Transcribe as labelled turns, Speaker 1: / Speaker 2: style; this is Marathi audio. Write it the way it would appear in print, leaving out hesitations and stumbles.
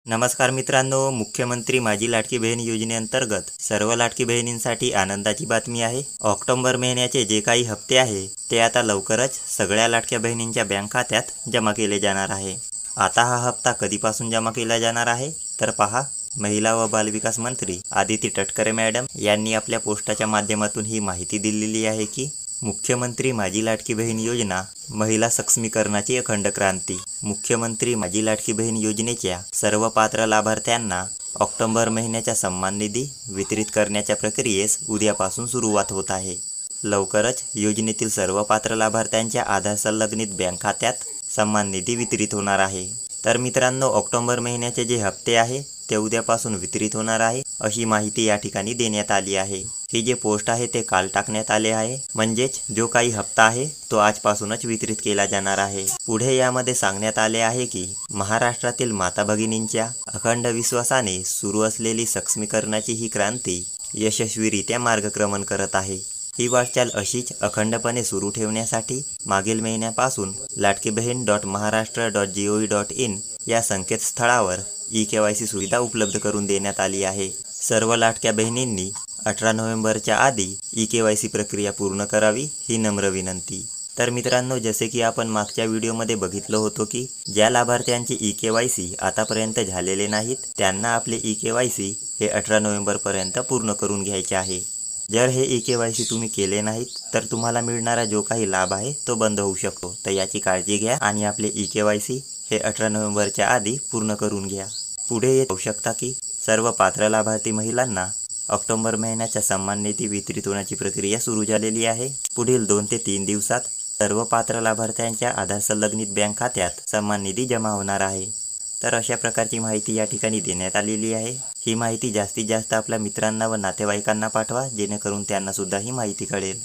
Speaker 1: नमस्कार मित्रांनो, मुख्यमंत्री माझी लाडकी बहीण योजनेअंतर्गत सर्व लाडकी बहिणींसाठी आनंदाची बातमी आहे। ऑक्टोबर महिन्याचे जे काही हप्ते आहे ते आता लवकरच सगळ्या लाडक्या बहिणींच्या बँक खात्यात जमा केले जाणार आहे। आता हा हप्ता कधीपासून जमा केला जाणार आहे तर पहा, महिला व बालविकास मंत्री आदिती तटकरे मॅडम यांनी आपल्या पोस्टाच्या माध्यमातून ही माहिती दिलेली आहे की मुख्यमंत्री माझी लाडकी बहीण योजना महिला सक्षमीकरणाची अखंड क्रांती। मुख्यमंत्री माझी लाडकी बहीण योजनेच्या सर्व पात्र लाभार्थ्यांना ऑक्टोबर महिन्याचा सन्मान निधी वितरित करण्याच्या प्रक्रियेस उद्यापासून सुरुवात होत आहे। लवकरच योजनेतील सर्व पात्र लाभार्थ्यांच्या आधार संलग्नित बँक खात्यात सन्मान निधी वितरित होणार आहे। तर मित्रांनो, ऑक्टोबर महिन्याचे जे हप्ते आहे ते उद्यापासून वितरित होणार आहे अशी माहिती या ठिकाणी देण्यात आली आहे। हे जे पोस्ट आहे ते काल टाकण्यात आले आहे, म्हणजेच जो काही हप्ता आहे तो आजपासूनच वितरित केला जाणार आहे। पुढे यामध्ये सांगण्यात आले आहे की महाराष्ट्रातील माता भगिनींच्या अखंड विश्वासाने सुरू असलेली सक्षमीकरणाची ही क्रांती यशस्वीरित्या मार्गक्रमण करत आहे। ही वाटचाल अशीच अखंडपणे सुरू ठेवण्यासाठी मागील महिन्यापासून latkibehen.maharashtra.gov.in या संकेतस्थळावर ई-KYC सुविधा उपलब्ध करून देण्यात आली आहे। सर्व लाडक्या बहिणींनी 18 नोव्हेंबरच्या आधी ई-KYC प्रक्रिया पूर्ण करावी ही नम्र विनंती। तर मित्रांनो, जसे की आपण मागच्या व्हिडिओमध्ये बघितलं होतं की ज्या लाभार्थ्यांचे ई-KYC आतापर्यंत झालेले नाहीत त्यांना आपले ई-KYC हे 18 नोव्हेंबरपर्यंत पूर्ण करून घ्यायचे आहे। जर हे ई-KYC तुम्ही केले नाहीत तर तुम्हाला मिळणारा जो काही लाभ आहे तो बंद होऊ शकतो, तर याची काळजी घ्या आणि आपले ई-KYC हे 18 नोव्हेंबरच्या आधी पूर्ण करून घ्या। पुढे येऊ शकता की सर्व पात्र लाभार्थी महिलांना ऑक्टोबर महिन्याचा सन्मान निधी वितरित होण्याची प्रक्रिया सुरू झालेली आहे। पुढील 2 ते 3 दिवसात सर्व पात्र लाभार्थ्यांच्या आधार संलग्नित बँक खात्यात सन्मान निधी जमा होणार आहे। तर अशा प्रकारची माहिती या ठिकाणी देण्यात आलेली आहे। ही माहिती जास्तीत जास्त आपल्या मित्रांना व नातेवाईकांना पाठवा, जेणेकरून त्यांना सुद्धा ही माहिती कळेल।